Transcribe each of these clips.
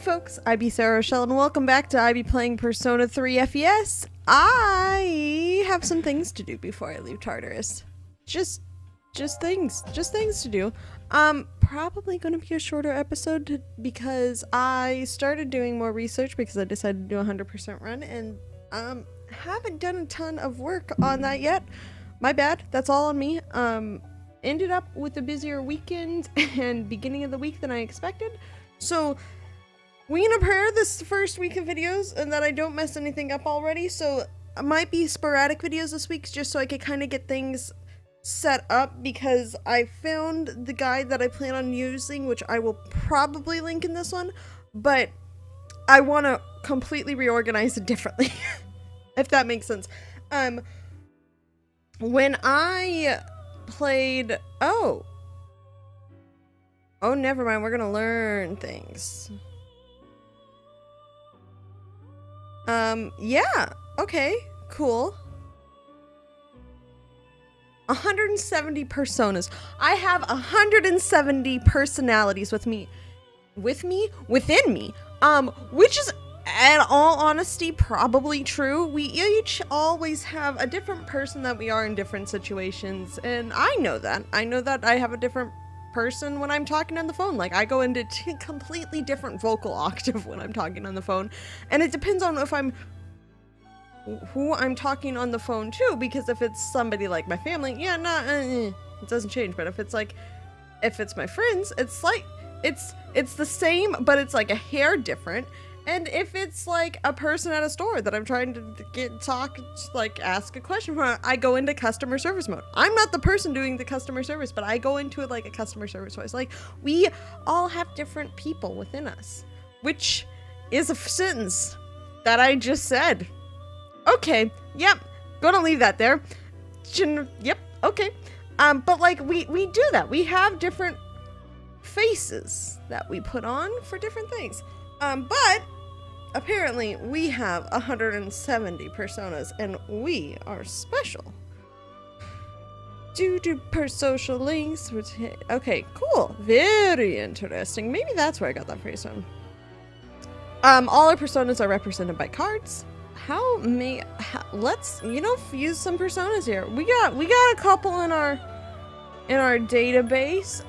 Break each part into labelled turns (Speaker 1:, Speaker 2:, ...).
Speaker 1: folks, IB Sarah Rochelle, and welcome back to IB Playing Persona 3 FES. I have some things to do before I leave Tartarus. Just things to do. Probably gonna be a shorter episode because I started doing more research because I decided to do a 100% run and haven't done a ton of work on that yet. My bad, that's all on me. Ended up with a busier weekend and beginning of the week than I expected. So we're gonna prepare this first week of videos and that I don't mess anything up already. So it might be sporadic videos this week just so I could kind of get things set up because I found the guide that I plan on using, which I will probably link in this one, but I want to completely reorganize it differently, if that makes sense. When I played, oh, never mind, we're gonna learn things. Yeah, okay, cool. 170 personas. I have 170 personalities within me, which is, in all honesty, probably true. We each always have a different person that we are in different situations, and I know that. I know that I have a different person when I'm talking on the phone. Like, I go into a completely different vocal octave when I'm talking on the phone, and it depends on who I'm talking on the phone to, because if it's somebody like my family, yeah, it doesn't change. But if it's my friends, it's like it's the same, but it's like a hair different. And if it's like a person at a store that I'm trying to ask a question for, I go into customer service mode. I'm not the person doing the customer service, but I go into it like a customer service voice. Like, we all have different people within us, which is a sentence that I just said. Okay, yep, gonna leave that there. Yep, okay. But like, we do that. We have different faces that we put on for different things. But apparently we have 170 personas and we are special. Due to per social links. Okay, cool. Very interesting. Maybe that's where I got that phrase from. All our personas are represented by cards. Let's use some personas here. We got a couple in our database.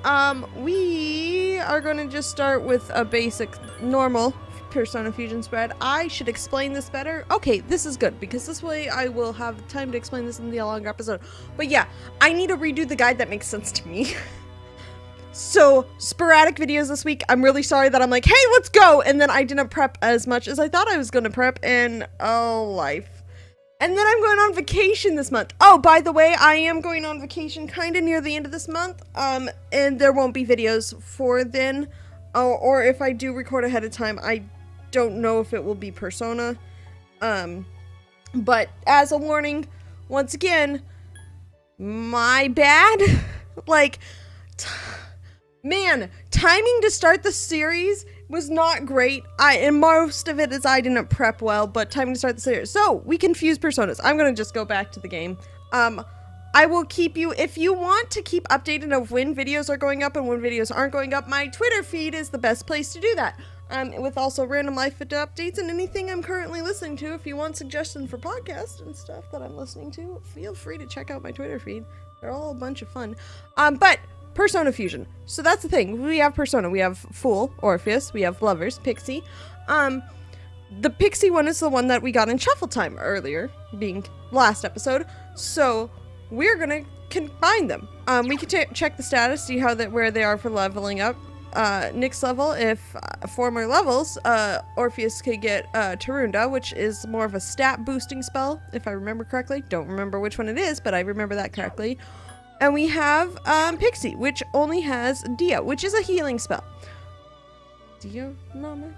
Speaker 1: We are gonna just start with a basic normal persona fusion spread. I should explain this better. Okay, this is good because this way I will have time to explain this in the longer episode. But yeah, I need to redo the guide that makes sense to me. So, sporadic videos this week. I'm really sorry that I'm like, hey, let's go! And then I didn't prep as much as I thought I was gonna prep, and life. And then I'm going on vacation this month. Oh, by the way, I am going on vacation kind of near the end of this month, and there won't be videos for then. Or if I do record ahead of time, I don't know if it will be Persona. But as a warning, once again, my bad. Like, man, timing to start the series was not great. And most of it is I didn't prep well, but timing to start the series. So, we confuse personas. I'm gonna just go back to the game. I will keep you, if you want to keep updated of when videos are going up and when videos aren't going up, my Twitter feed is the best place to do that. With also random life updates and anything I'm currently listening to. If you want suggestions for podcasts and stuff that I'm listening to, feel free to check out my Twitter feed. They're all a bunch of fun. But Persona Fusion. So that's the thing. We have Persona. We have Fool, Orpheus. We have Lovers, Pixie. The Pixie one is the one that we got in Shuffle Time earlier, being last episode. So we're gonna combine them. We can check the status, see where they are for leveling up. Next level, if former levels, Orpheus could get Tarunda, which is more of a stat boosting spell, if I remember correctly. Don't remember which one it is, but I remember that correctly. And we have Pixie, which only has Dia, which is a healing spell. Dia? I'm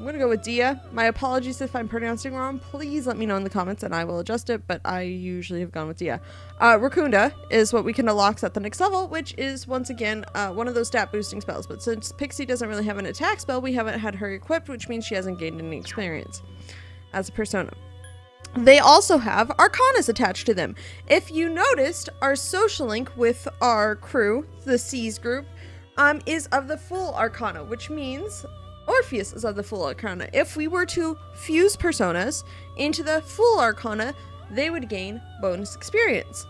Speaker 1: gonna go with Dia. My apologies if I'm pronouncing wrong. Please let me know in the comments and I will adjust it, but I usually have gone with Dia. Rakunda is what we can unlock at the next level, which is, once again, one of those stat boosting spells. But since Pixie doesn't really have an attack spell, we haven't had her equipped, which means she hasn't gained any experience as a persona. They also have Arcanas attached to them. If you noticed, our social link with our crew, the C's group, is of the full arcana, which means Orpheus is of the full arcana. If we were to fuse personas into the full arcana, they would gain bonus experience.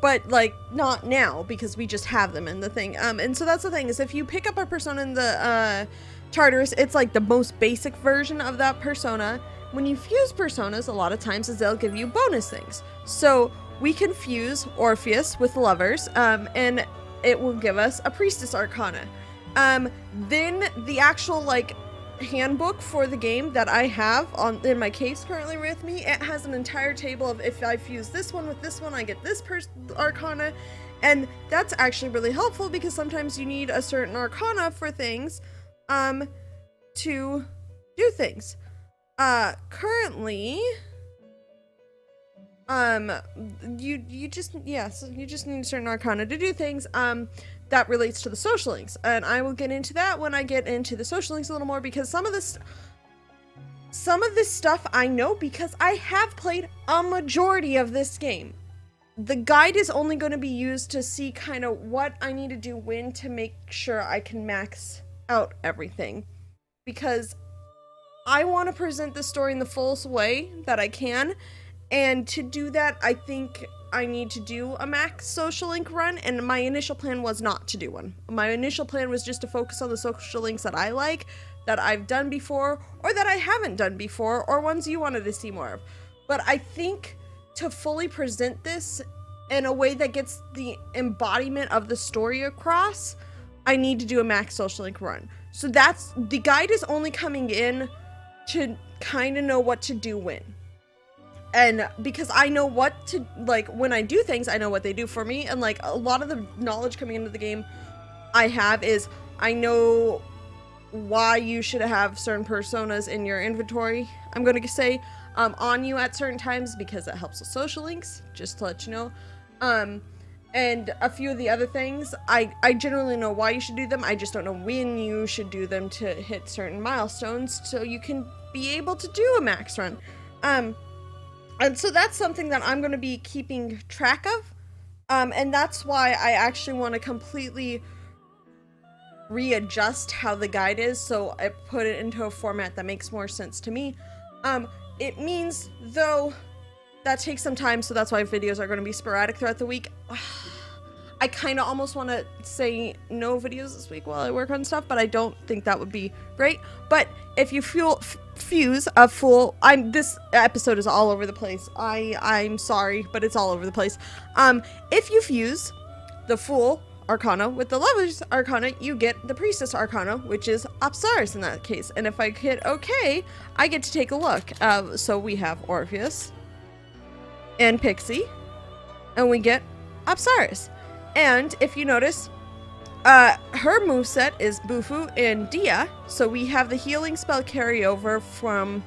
Speaker 1: But like not now, because we just have them in the thing. And so that's the thing, is if you pick up a persona in the charters, it's like the most basic version of that persona. When you fuse personas, a lot of times is they'll give you bonus things. So we can fuse Orpheus with lovers, and it will give us a priestess arcana. Then the actual like handbook for the game that I have in my case currently with me, it has an entire table of if I fuse this one with this one, I get this arcana, and that's actually really helpful because sometimes you need a certain arcana for things to do things. Currently you just need a certain arcana to do things that relates to the social links, and I will get into that when I get into the social links a little more, because some of this stuff I know because I have played a majority of this game. The guide is only going to be used to see kind of what I need to do when to make sure I can max out everything, because I want to present the story in the fullest way that I can. And to do that, I think I need to do a max social link run, and my initial plan was not to do one. My initial plan was just to focus on the social links that I like, that I've done before, or that I haven't done before, or ones you wanted to see more of. But I think to fully present this in a way that gets the embodiment of the story across, I need to do a max social link run. So that's, the guide is only coming in to kind of know what to do when. And because I know what to, like, when I do things, I know what they do for me. And, like, a lot of the knowledge coming into the game I have is I know why you should have certain personas in your inventory, I'm going to say, on you at certain times, because it helps with social links, just to let you know. And a few of the other things, I generally know why you should do them. I just don't know when you should do them to hit certain milestones so you can be able to do a max run. And so that's something that I'm going to be keeping track of. And that's why I actually want to completely readjust how the guide is, so I put it into a format that makes more sense to me. It means, though, that takes some time, so that's why videos are going to be sporadic throughout the week. I kind of almost want to say no videos this week while I work on stuff, but I don't think that would be great. But if you fuse a full, this episode is all over the place. I'm sorry, but it's all over the place. If you fuse the full arcana with the lovers arcana, you get the priestess arcana, which is Apsaris in that case. And if I hit okay, I get to take a look. So we have Orpheus and Pixie, and we get Apsaris. And if you notice, her moveset is Bufu and Dia, so we have the healing spell carryover from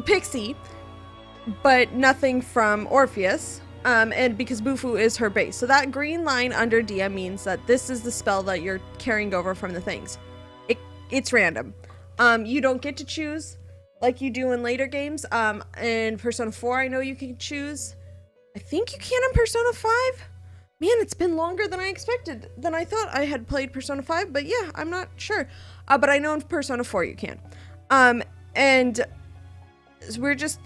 Speaker 1: Pixie, but nothing from Orpheus, and because Bufu is her base. So that green line under Dia means that this is the spell that you're carrying over from the things. It's random. You don't get to choose like you do in later games. In Persona 4, I know you can choose. I think you can in Persona 5. Man, it's been longer than I expected, than I thought I had played Persona 5, but yeah, I'm not sure. But I know in Persona 4 you can. And we just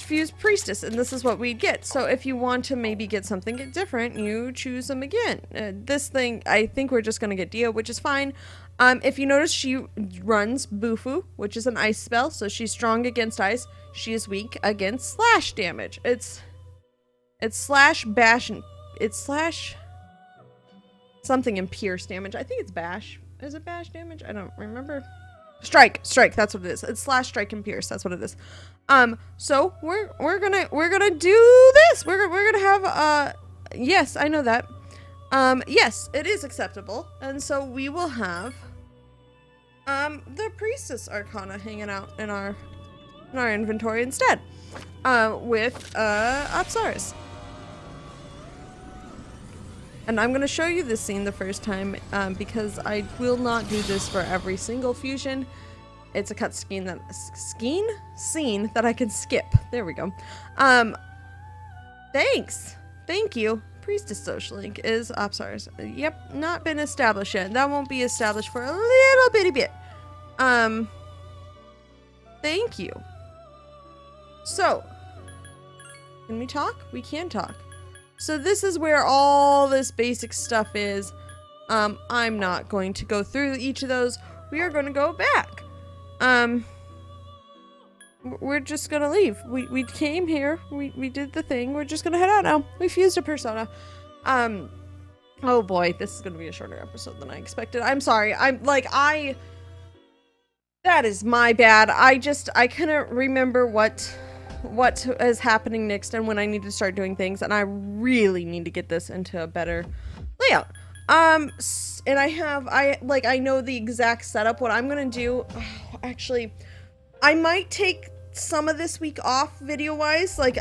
Speaker 1: fuse Priestess, and this is what we get. So if you want to maybe get something different, you choose them again. This thing, I think we're just going to get Dio, which is fine. If you notice, she runs Bufu, which is an ice spell, so she's strong against ice. She is weak against slash damage. It's slash bash, and it's slash something and pierce damage. I think it's bash. Is it bash damage? I don't remember. Strike, that's what it is. It's slash, strike, and pierce. That's what it is. So we're gonna do this. We're gonna have yes, I know that. Yes, it is acceptable, and so we will have the priestess arcana hanging out in our inventory instead, with Apsaris. And I'm going to show you this scene the first time, because I will not do this for every single fusion. It's a cut scene that I can skip. There we go. Thanks. Thank you. Priestess social link is Opsars. Yep, not been established yet. That won't be established for a little bitty bit. Thank you. So, can we talk? We can talk. So this is where all this basic stuff is. I'm not going to go through each of those. We are going to go back. We're just gonna leave. We came here. We did the thing. We're just gonna head out now. We fused a persona. Oh boy, this is gonna be a shorter episode than I expected. I'm sorry. That is my bad. I couldn't remember what is happening next and when I need to start doing things, and I really need to get this into a better layout. And I know the exact setup. What I'm gonna do, actually, I might take some of this week off video-wise. Like,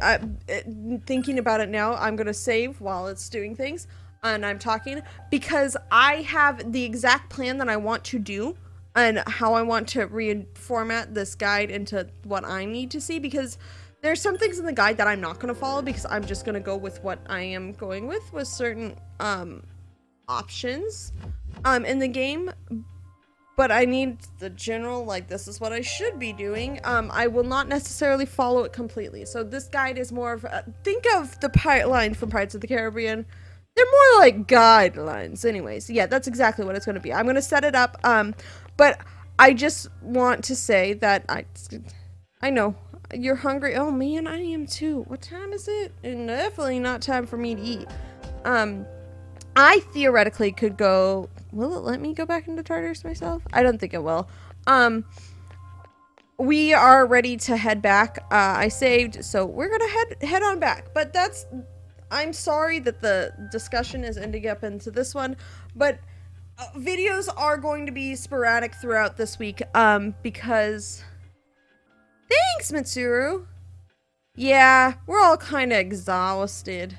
Speaker 1: thinking about it now, I'm gonna save while it's doing things and I'm talking, because I have the exact plan that I want to do and how I want to reformat this guide into what I need to see, because there's some things in the guide that I'm not gonna follow because I'm just gonna go with what I am going with certain options in the game. But I need the general, like, this is what I should be doing. I will not necessarily follow it completely. So this guide is more of think of the pirate line from Pirates of the Caribbean. They're more like guidelines. Anyways, yeah, that's exactly what it's going to be. I'm going to set it up. But I just want to say that I know you're hungry. Oh man, I am too. What time is it? And definitely not time for me to eat. I theoretically could go. Will it let me go back into Tartarus myself? I don't think it will. We are ready to head back. I saved, so we're gonna head on back. But I'm sorry that the discussion is ending up into this one, but videos are going to be sporadic throughout this week. Because thanks, Mitsuru. Yeah, we're all kind of exhausted.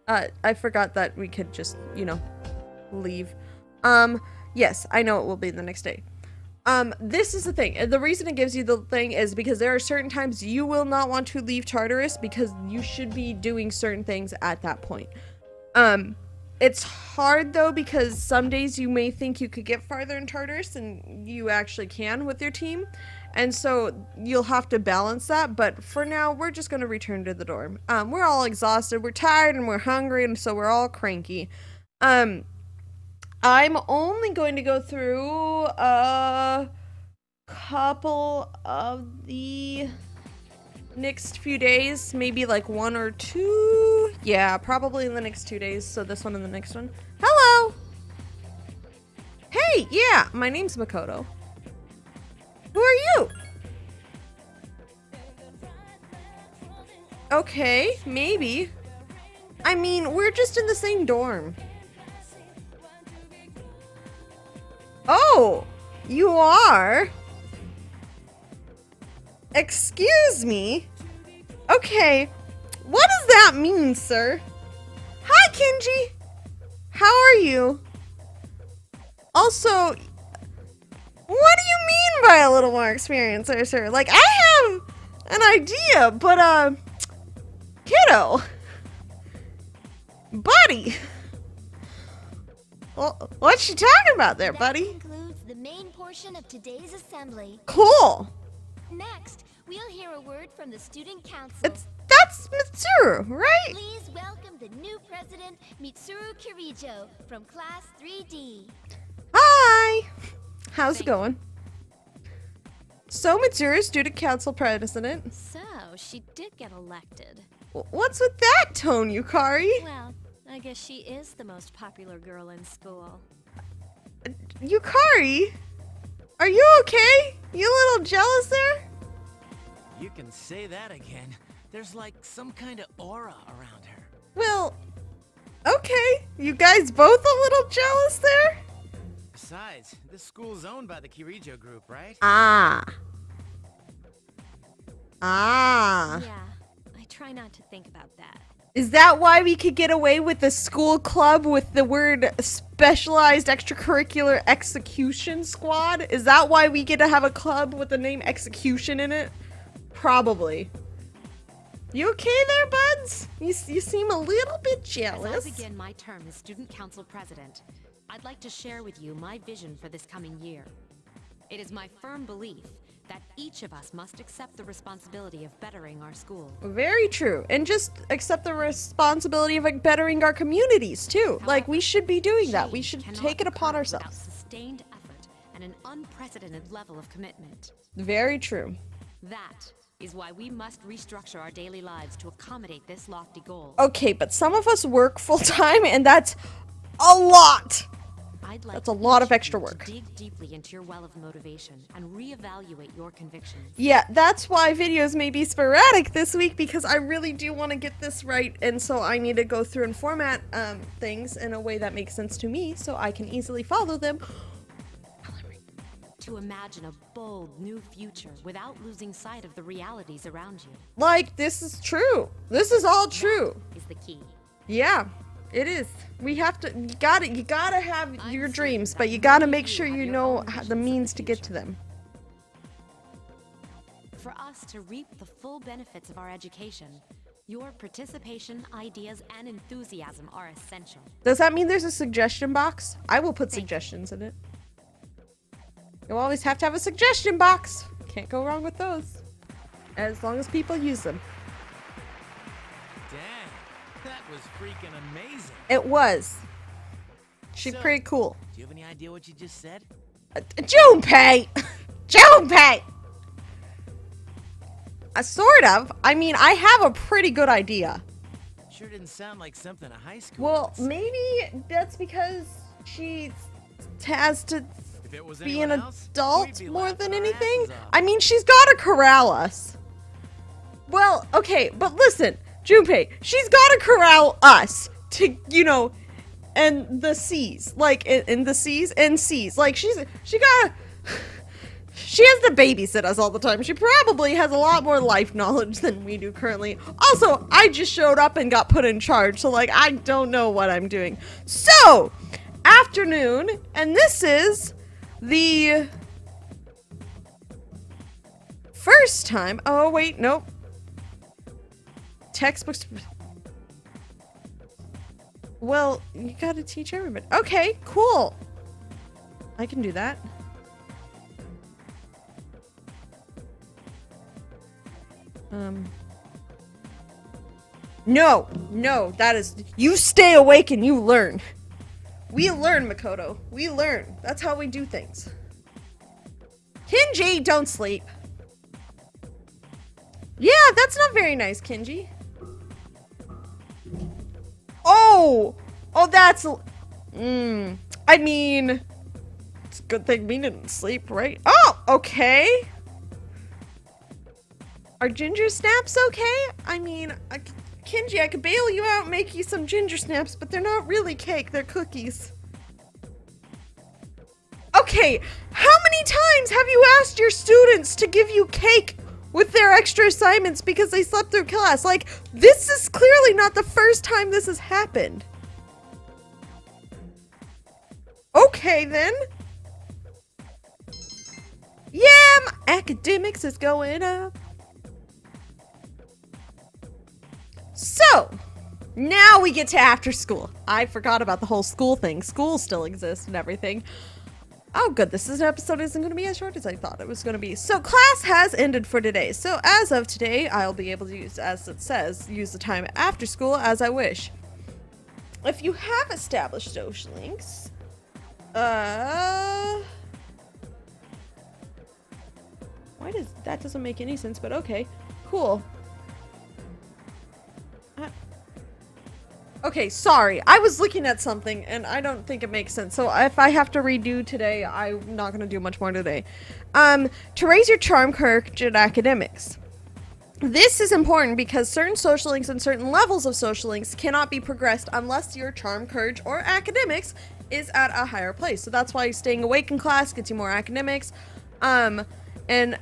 Speaker 1: I forgot that we could just, leave. Yes, I know it will be the next day. This is the thing. The reason it gives you the thing is because there are certain times you will not want to leave Tartarus because you should be doing certain things at that point. It's hard though, because some days you may think you could get farther in Tartarus and you actually can with your team. And so you'll have to balance that. But for now, we're just going to return to the dorm. We're all exhausted. We're tired and we're hungry. And so we're all cranky. I'm only going to go through a couple of the next few days, maybe like 1 or 2. Yeah, probably in the next 2 days. So this one and the next one. Hello. Hey, yeah, my name's Makoto. Who are you? Okay, maybe. I mean, we're just in the same dorm. Oh, you are? Excuse me? Okay, what does that mean, sir? Hi, Kenji. How are you? Also, what do you mean by a little more experience, sir? Like, I have an idea, but, kiddo. Buddy. Well, what's she talking about there, buddy?
Speaker 2: That concludes the main portion of today's assembly.
Speaker 1: Cool.
Speaker 2: Next, we'll hear a word from the student council.
Speaker 1: That's Mitsuru, right?
Speaker 2: Please welcome the new president, Mitsuru Kirijo, from class 3D.
Speaker 1: Hi. How's it going? So Mitsuru, student council president.
Speaker 3: So, she did get elected.
Speaker 1: What's with that tone, Yukari?
Speaker 3: Well, I guess she is the most popular girl in school.
Speaker 1: Yukari? Are you okay? You a little jealous there?
Speaker 4: You can say that again. There's like some kind of aura around her.
Speaker 1: Well, okay. You guys both a little jealous there?
Speaker 4: Besides, this school's owned by the Kirijo group, right?
Speaker 1: Ah.
Speaker 3: Yeah, I try not to think about that.
Speaker 1: Is that why we could get away with the school club with the word specialized extracurricular execution squad? Is that why we get to have a club with the name execution in it? Probably. You okay there, buds? You seem a little bit
Speaker 3: As
Speaker 1: jealous.
Speaker 3: I begin my term as Student Council President, I'd like to share with you my vision for this coming year. It is my firm belief that each of us must accept the responsibility of bettering our school.
Speaker 1: Very true. And just accept the responsibility of like bettering our communities too. Like we should be doing that. We should
Speaker 3: Change
Speaker 1: take it
Speaker 3: cannot
Speaker 1: upon
Speaker 3: occur without
Speaker 1: ourselves.
Speaker 3: sustained effort and an unprecedented level of commitment.
Speaker 1: Very true.
Speaker 3: That is why we must restructure our daily lives to accommodate this lofty goal.
Speaker 1: Okay, but some of us work full time and that's a lot.
Speaker 3: I'd like
Speaker 1: That's a lot of
Speaker 3: each
Speaker 1: extra
Speaker 3: you
Speaker 1: work.
Speaker 3: to dig deeply into your well of motivation and reevaluate your convictions.
Speaker 1: Yeah, that's why videos may be sporadic this week, because I really do want to get this right, and so I need to go through and format things in a way that makes sense to me so I can easily follow them.
Speaker 3: To imagine a bold new future without losing sight of the realities around you
Speaker 1: Like, this is true. This is all true.
Speaker 3: is the key.
Speaker 1: Yeah, it is. We have to, you gotta have your
Speaker 3: certain
Speaker 1: dreams,
Speaker 3: that
Speaker 1: but you
Speaker 3: many
Speaker 1: gotta
Speaker 3: of
Speaker 1: make
Speaker 3: you
Speaker 1: sure
Speaker 3: have
Speaker 1: you
Speaker 3: your
Speaker 1: know
Speaker 3: own
Speaker 1: the
Speaker 3: visions of the
Speaker 1: means to get
Speaker 3: future.
Speaker 1: to them.
Speaker 3: For us to reap the full benefits of our education, your participation, ideas, and enthusiasm are essential.
Speaker 1: Does that mean there's a suggestion box? I will put
Speaker 3: Thank you.
Speaker 1: suggestions in it. You always have to have a suggestion box. Can't go wrong with those. As long as people use them.
Speaker 4: Dang, that was freaking amazing.
Speaker 1: It was. She's
Speaker 4: So,
Speaker 1: pretty cool.
Speaker 4: Do you have any idea what you just said?
Speaker 1: Junpei! Junpei! Sort of. I mean, I have a pretty good idea.
Speaker 4: Sure didn't sound like something a high school.
Speaker 1: Well,
Speaker 4: would say.
Speaker 1: maybe that's because she has to
Speaker 4: If it was
Speaker 1: be an
Speaker 4: anyone else,
Speaker 1: adult
Speaker 4: we'd be
Speaker 1: more
Speaker 4: laughing
Speaker 1: than
Speaker 4: our
Speaker 1: anything.
Speaker 4: asses off.
Speaker 1: I mean, she's gotta corral us. Well, okay, but listen, Junpei, she's gotta corral us to, you know, and the C's. Like, in the C's and C's. Like, she gotta... She has to babysit us all the time. She probably has a lot more life knowledge than we do currently. Also, I just showed up and got put in charge, so, like, I don't know what I'm doing. So, afternoon, and this is the first time. Oh, wait, nope. Textbooks. Well, you gotta teach everybody. Okay, cool. I can do that. No, that is, you stay awake and you learn. We learn, Makoto. We learn. That's how we do things. Kinji, don't sleep. Yeah, that's not very nice, Kinji. Oh, that's, I mean, it's a good thing we didn't sleep, right? Oh, okay. Are ginger snaps okay? I mean, Kinji, I could bail you out and make you some ginger snaps, but they're not really cake, they're cookies. Okay, how many times have you asked your students to give you cake with their extra assignments because they slept through class? Like, this is clearly not the first time this has happened. Okay, then. Yeah, my academics is going up. So, now we get to after school. I forgot about the whole school thing. School still exists and everything. Oh, good. This episode isn't going to be as short as I thought it was going to be. So, class has ended for today. So, as of today, I'll be able to use, as it says, use the time after school as I wish. If you have established social links, why does that doesn't make any sense, but okay. Cool. Okay, sorry. I was looking at something and I don't think it makes sense. So if I have to redo today, I'm not going to do much more today. To raise your charm courage in academics. This is important because certain social links and certain levels of social links cannot be progressed unless your charm courage or academics is at a higher place. So that's why staying awake in class gets you more academics, and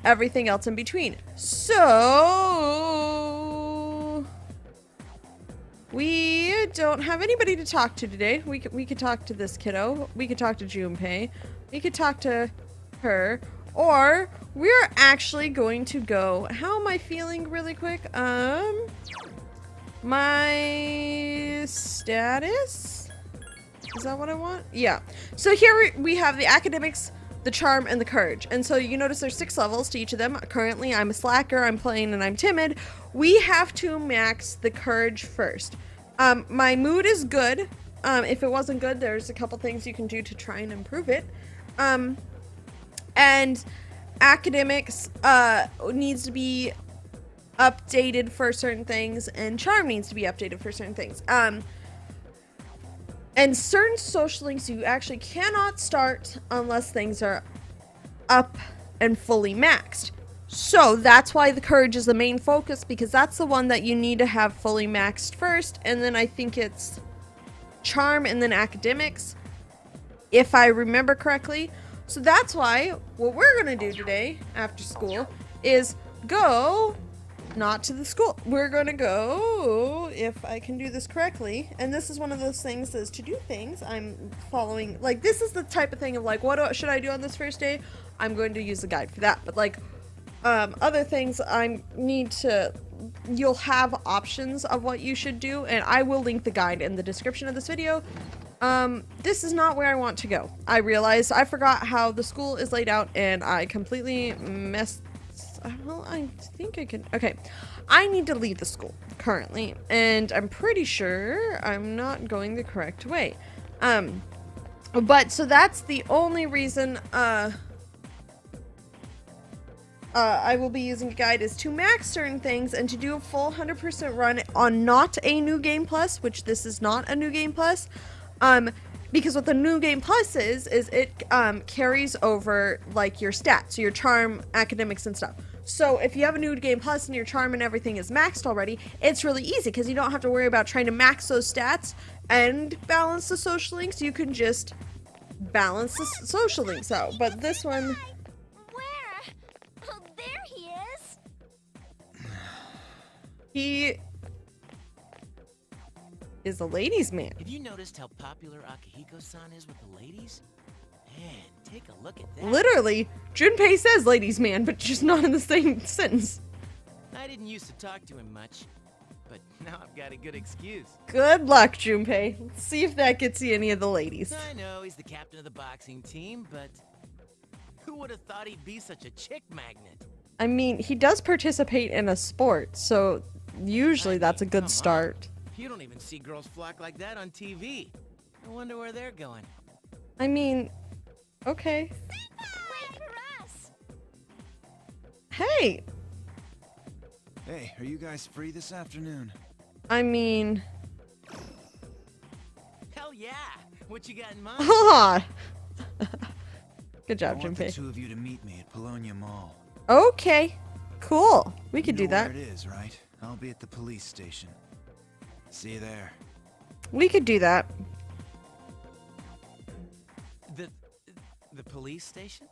Speaker 1: everything else in between. So we don't have anybody to talk to today. We could talk to this kiddo. We could talk to Junpei. We could talk to her. Or we're actually going to go, how am I feeling really quick? My status? Is that what I want? Yeah. So here we have the academics, the charm, and the courage. And so you notice there's 6 levels to each of them. Currently, I'm a slacker, I'm plain, and I'm timid. We have to max the courage first. My mood is good. If it wasn't good, there's a couple things you can do to try and improve it. And academics needs to be updated for certain things, and charm needs to be updated for certain things. And certain social links you actually cannot start unless things are up and fully maxed. So that's why the courage is the main focus, because that's the one that you need to have fully maxed first, and then I think it's charm and then academics, if I remember correctly. So that's why what we're gonna do today after school is go not to the school. We're gonna go, if I can do this correctly, and this is one of those things is to do things I'm following, like this is the type of thing of like, should I do on this first day? I'm going to use the guide for that. But like other things you'll have options of what you should do, and I will link the guide in the description of this video. This is not where I want to go. I realized I forgot how the school is laid out, and I completely messed. Well, I think I can. Okay, I need to leave the school currently, and I'm pretty sure I'm not going the correct way. But so that's the only reason I will be using a guide is to max certain things and to do a full 100% run on not a new game plus, which this is not a new game plus. Because what the new game plus is it carries over like your stats, your charm, academics, and stuff. So if you have a new game plus and your charm and everything is maxed already, it's really easy because you don't have to worry about trying to max those stats and balance the social links. You can just balance the social links out. But this one...
Speaker 2: Where? Oh, there he is.
Speaker 1: He is a ladies' man.
Speaker 4: Have you noticed how popular Akihiko-san is with the ladies? Man, take a look at that.
Speaker 1: Literally, Junpei says ladies' man, but just not in the same sentence.
Speaker 4: I didn't used to talk to him much, but now I've got a good excuse.
Speaker 1: Good luck, Junpei. Let's see if that gets you any of the ladies.
Speaker 4: I know he's the captain of the boxing team, but who would have thought he'd be such a chick magnet?
Speaker 1: I mean, he does participate in a sport, so usually that's a good start.
Speaker 4: You don't even see girls flock like that on TV. I wonder where they're going.
Speaker 1: I mean, okay.
Speaker 2: Wait for us.
Speaker 1: Hey!
Speaker 5: Hey, are you guys free this afternoon?
Speaker 1: I mean...
Speaker 4: Hell yeah! What you got in mind?
Speaker 1: Haha! Good
Speaker 5: I
Speaker 1: job,
Speaker 5: want the
Speaker 1: Junpei.
Speaker 5: 2 of you to meet me at Polonia Mall.
Speaker 1: Okay, cool. We could
Speaker 5: You
Speaker 1: do
Speaker 5: know
Speaker 1: that.
Speaker 5: where it is, right? I'll be at the police station. See you there.
Speaker 1: We could do that.
Speaker 4: The police station?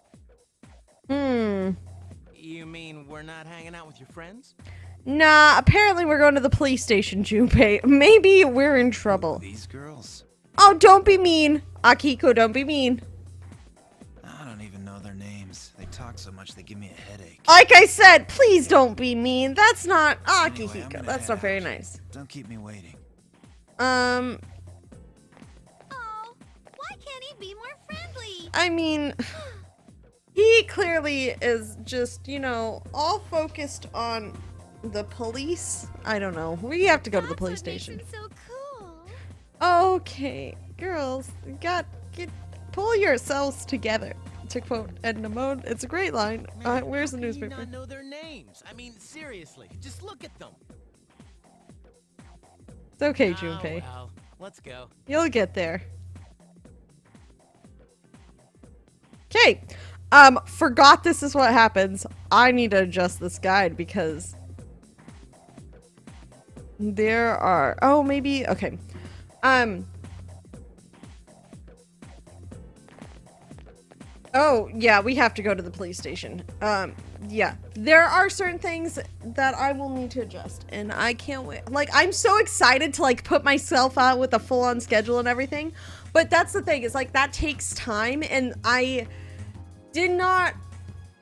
Speaker 4: You mean we're not hanging out with your friends?
Speaker 1: Nah, apparently we're going to the police station, Junpei. Maybe we're in trouble.
Speaker 5: These girls?
Speaker 1: Oh, don't be mean. Akiko, don't be mean.
Speaker 5: I don't even know their names. They talk so much they give me a headache.
Speaker 1: Like I said, please don't be mean. That's not
Speaker 5: Anyway, I'm
Speaker 1: Akihiko.
Speaker 5: gonna
Speaker 1: That's
Speaker 5: head
Speaker 1: not very
Speaker 5: out.
Speaker 1: nice.
Speaker 5: Don't keep me waiting.
Speaker 2: Oh, why can't he be more friendly?
Speaker 1: I mean, he clearly is just, you know, all focused on the police. I don't know. We have to go to the police station.
Speaker 2: That's what makes him so cool.
Speaker 1: Okay, girls, pull yourselves together. To quote Edna Mode, it's a great line.
Speaker 4: Man,
Speaker 1: Where's the
Speaker 4: how can you
Speaker 1: newspaper?
Speaker 4: not know their names? I mean, seriously, just look at them.
Speaker 1: It's okay,
Speaker 4: Oh,
Speaker 1: Junpei.
Speaker 4: well, let's go.
Speaker 1: You'll get there. Okay. Forgot this is what happens. I need to adjust this guide because there are, oh, maybe, okay. Oh, yeah, we have to go to the police station. Yeah, there are certain things that I will need to adjust, and I can't wait. Like, I'm so excited to, like, put myself out with a full-on schedule and everything, but that's the thing, is, like, that takes time, and I did not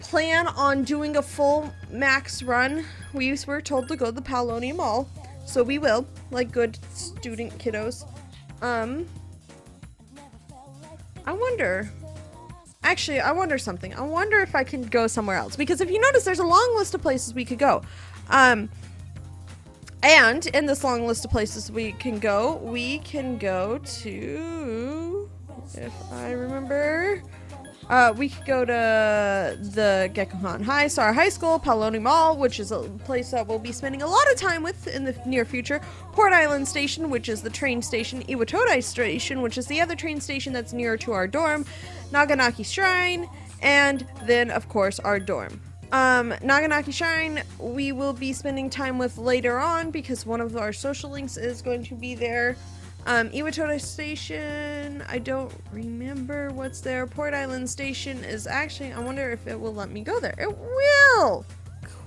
Speaker 1: plan on doing a full max run. We were told to go to the Paoloni Mall, so we will, like good student kiddos. I wonder. Actually, I wonder something. I wonder if I can go somewhere else, because if you notice, there's a long list of places we could go. And in this long list of places we can go to, if I remember, we could go to the Gekkohan High Star High School, Paoloni Mall, which is a place that we'll be spending a lot of time with in the near future, Port Island Station, which is the train station, Iwatodai Station, which is the other train station that's nearer to our dorm, Naganaki Shrine, and then, of course, our dorm. Naganaki Shrine, we will be spending time with later on because one of our social links is going to be there. Iwatodai Station, I don't remember what's there. Port Island Station is actually, I wonder if it will let me go there. It will!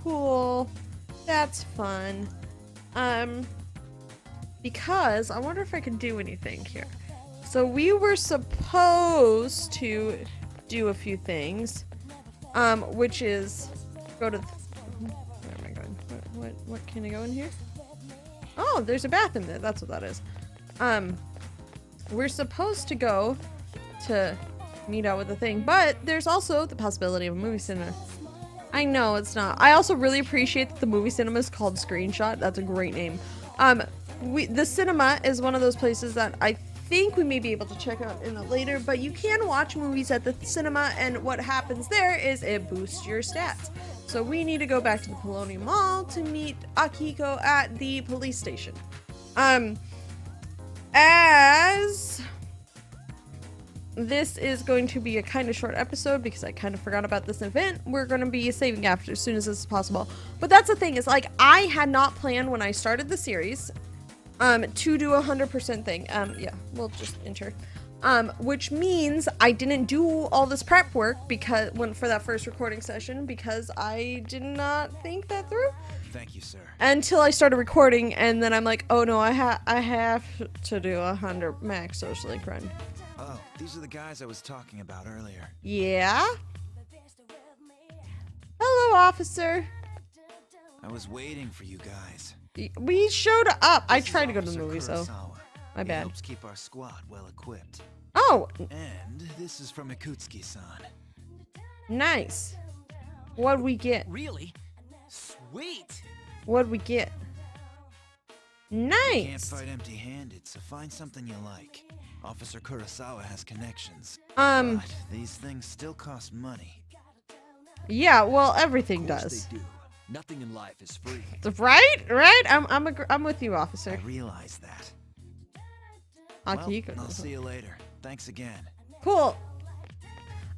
Speaker 1: Cool. That's fun. Because I wonder if I can do anything here. So we were supposed to do a few things, which is go to where am I going? What can I go in here? Oh, there's a bathroom there. That's what that is. We're supposed to go to meet out with the thing, but there's also the possibility of a movie cinema. I know it's not. I also really appreciate that the movie cinema is called Screenshot. That's a great name. The cinema is one of those places that I think we may be able to check out in it later, but you can watch movies at the cinema, and what happens there is it boosts your stats. So we need to go back to the Paoloni Mall to meet Akihiko at the police station. As this is going to be a kind of short episode because I kind of forgot about this event, we're going to be saving after as soon as this is possible. But that's the thing, is like I had not planned when I started the series to do 100% thing. Yeah, we'll just enter. Which means I didn't do all this prep work because for that first recording session because I did not think that through.
Speaker 5: Thank you, sir.
Speaker 1: Until I started recording, and then I'm like, oh no, I have to do 100 max social link run.
Speaker 5: Oh, these are the guys I was talking about earlier.
Speaker 1: Yeah? Hello, officer.
Speaker 5: I was waiting for you guys.
Speaker 1: We showed up. I
Speaker 5: This is
Speaker 1: tried to go to the
Speaker 5: Officer
Speaker 1: movie, so
Speaker 5: Kurosawa.
Speaker 1: my
Speaker 5: He
Speaker 1: bad.
Speaker 5: helps keep our squad well equipped.
Speaker 1: Oh,
Speaker 5: And this is from Ikutsuki-san.
Speaker 1: nice. What'd we get?
Speaker 4: Really? Sweet!
Speaker 1: What'd we get?
Speaker 5: Can't
Speaker 1: Nice.
Speaker 5: fight empty-handed, so find something you like. Officer Kurosawa has connections.
Speaker 1: Um,
Speaker 5: But these things still cost money.
Speaker 1: yeah, well, everything
Speaker 6: Of course
Speaker 1: does.
Speaker 6: they do. Nothing in life is free.
Speaker 1: Right? I'm with you,
Speaker 5: I
Speaker 1: officer.
Speaker 5: realize that. Well,
Speaker 1: Akihiko.
Speaker 5: I'll see you later. Thanks again.
Speaker 1: Cool.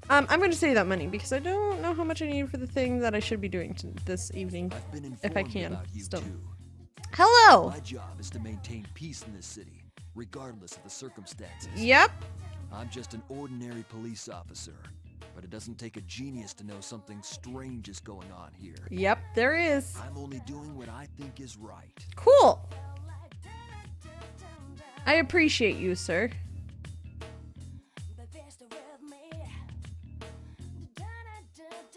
Speaker 1: I'm going to save that money because I don't know how much I need for the thing that I should be doing this evening.
Speaker 6: I've been informed
Speaker 1: If I can,
Speaker 6: about you
Speaker 1: still.
Speaker 6: too.
Speaker 1: Hello.
Speaker 6: My job is to maintain peace in this city, regardless of the circumstances.
Speaker 1: Yep.
Speaker 6: I'm just an ordinary police officer, but it doesn't take a genius to know something strange is going on here.
Speaker 1: Yep, there is.
Speaker 6: I'm only doing what I think is right.
Speaker 1: Cool. I appreciate you, sir.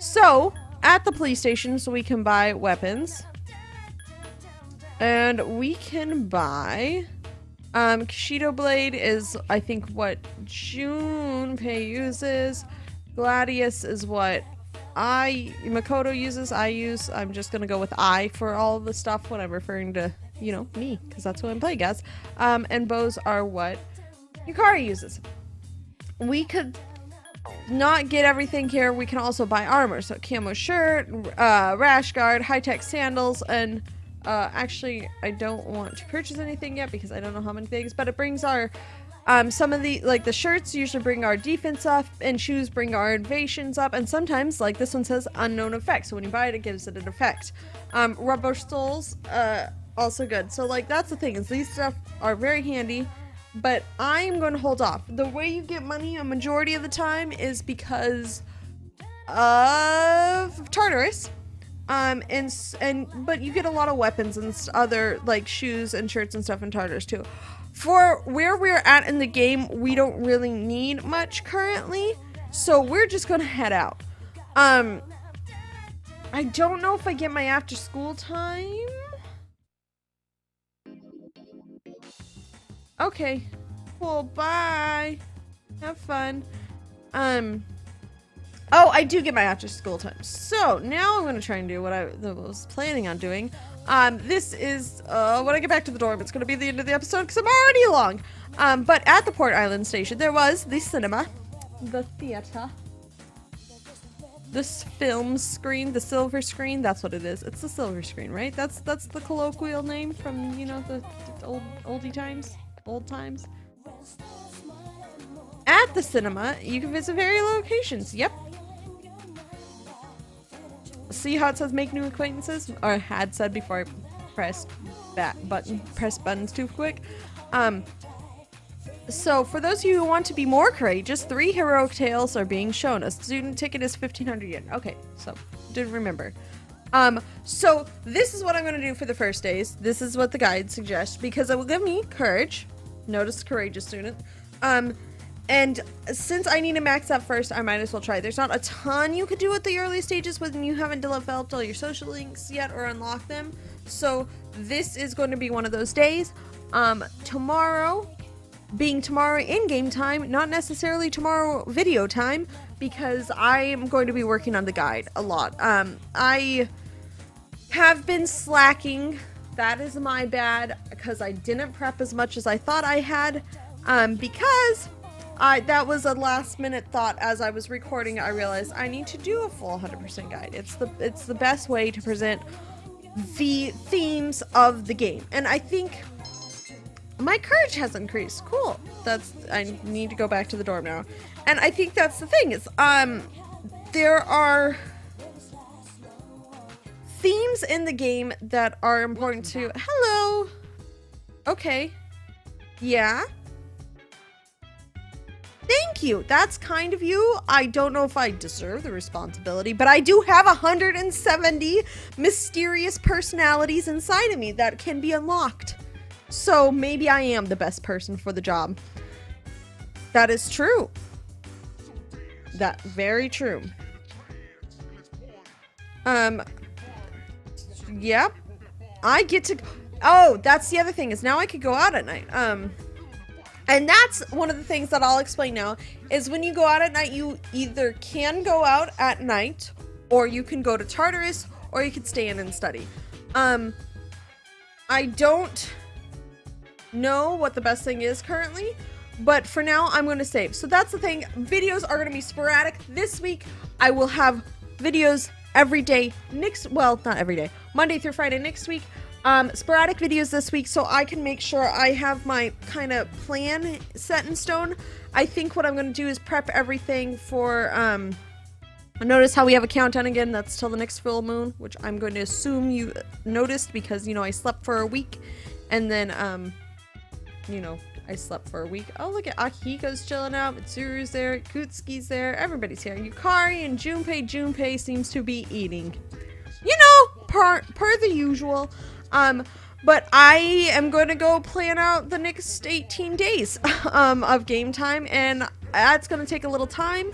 Speaker 1: So, at the police station, so we can buy weapons. And we can buy... Kishido Blade is, I think, what Junpei uses. Gladius is what Makoto uses. I'm just gonna go with I for all the stuff when I'm referring to, you know, me, because that's who I'm playing as. And bows are what Yukari uses. We could not get everything here. We can also buy armor. So camo shirt, rash guard, high-tech sandals, and actually I don't want to purchase anything yet because I don't know how many things, but it brings our some of the, like the shirts usually bring our defense up, and shoes bring our invasions up, and sometimes, like this one says, unknown effect. So when you buy it, it gives it an effect. Rubber soles, also good. So like that's the thing, is these stuff are very handy, but I'm going to hold off. The way you get money a majority of the time is because of Tartarus. But you get a lot of weapons and other like shoes and shirts and stuff in Tartarus too. For where we're at in the game, we don't really need much currently, so we're just gonna head out. I don't know if I get my after school time. Okay. Cool. Bye. Have fun. Oh, I do get my after school time. So now I'm gonna try and do what I was planning on doing. This is when I get back to the dorm. It's gonna be the end of the episode because I'm already long. But at the Port Island station, there was the cinema, the theater, this film screen, the silver screen. That's what it is. It's the silver screen, right? That's the colloquial name from, you know, the old times. At the cinema, you can visit various locations. Yep. See how it says make new acquaintances? Or had said before I pressed that button. Press buttons too quick. So for those of you who want to be more courageous, 3 heroic tales are being shown. A student ticket is 1,500 yen. Okay, so didn't remember. So this is what I'm going to do for the first days. This is what the guide suggests because it will give me courage. Notice courageous student. And since I need to max out first, I might as well try. There's not a ton you could do at the early stages when you haven't developed all your social links yet or unlocked them. So this is going to be one of those days. Tomorrow, being tomorrow in-game time, not necessarily tomorrow video time, because I am going to be working on the guide a lot. I have been slacking. That is my bad, because I didn't prep as much as I thought I had, because that was a last minute thought. As I was recording, I realized I need to do a full 100% guide. It's the best way to present the themes of the game. And I think my courage has increased. Cool. I need to go back to the dorm now. And I think that's the thing is, there are themes in the game that are important to... Hello. Okay. Yeah. Thank you. That's kind of you. I don't know if I deserve the responsibility, but I do have 170 mysterious personalities inside of me that can be unlocked. So maybe I am the best person for the job. That is true. That very true. Yep. I get to... Oh, that's the other thing is now I could go out at night. And that's one of the things that I'll explain now, is when you go out at night, you either can go out at night, or you can go to Tartarus, or you can stay in and study. I don't know what the best thing is currently, but for now, I'm going to save. So that's the thing. Videos are going to be sporadic. This week, I will have videos every day. Well, not every day. Monday through Friday next week. Sporadic videos this week so I can make sure I have my kind of plan set in stone. I think what I'm going to do is prep everything for, notice how we have a countdown again. That's till the next full moon, which I'm going to assume you noticed because, you know, I slept for a week and then, you know, I slept for a week. Oh, look at Akihiko's chilling out. Mitsuru's there. Kutsuki's there. Everybody's here. Yukari and Junpei. Junpei seems to be eating. You know, per the usual. But I am going to go plan out the next 18 days of game time, and that's going to take a little time.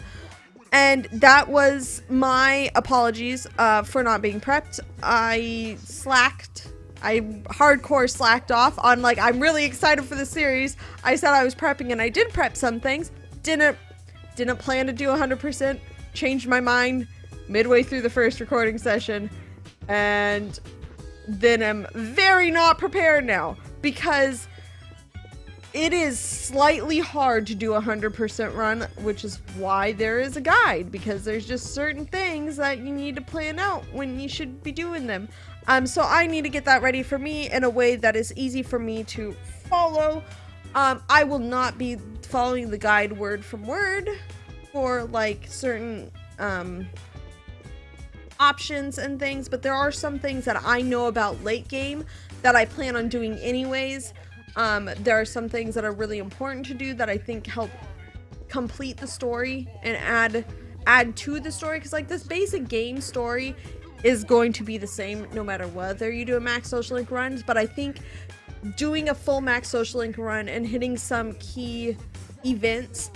Speaker 1: And that was my apologies for not being prepped. I slacked. I hardcore slacked off on, like, I'm really excited for the series. I said I was prepping, and I did prep some things. Didn't plan to do 100%. Changed my mind midway through the first recording session, and then I'm very not prepared now because it is slightly hard to do a 100% run, which is why there is a guide, because there's just certain things that you need to plan out when you should be doing them. So I need to get that ready for me in a way that is easy for me to follow. I will not be following the guide word from word for like certain options and things, but there are some things that I know about late game that I plan on doing anyways. There are some things that are really important to do that I think help complete the story and add to the story, because like this basic game story is going to be the same no matter whether you do a max social link runs, but I think doing a full max social link run and hitting some key events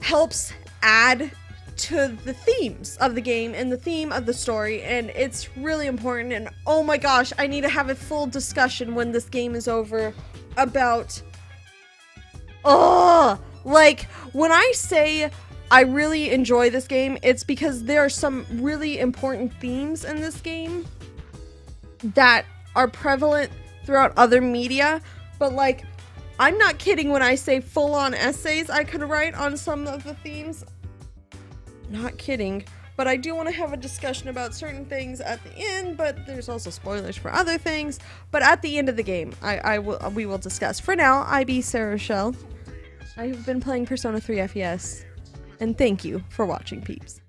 Speaker 1: helps add to the themes of the game and the theme of the story, and it's really important. And oh my gosh, I need to have a full discussion when this game is over about like when I say I really enjoy this game, it's because there are some really important themes in this game that are prevalent throughout other media, but like I'm not kidding when I say full-on essays I could write on some of the themes. Not kidding, but I do want to have a discussion about certain things at the end, but there's also spoilers for other things. But at the end of the game, we will discuss. For now, I be Sarah Rochelle. I have been playing Persona 3 FES, and thank you for watching, peeps.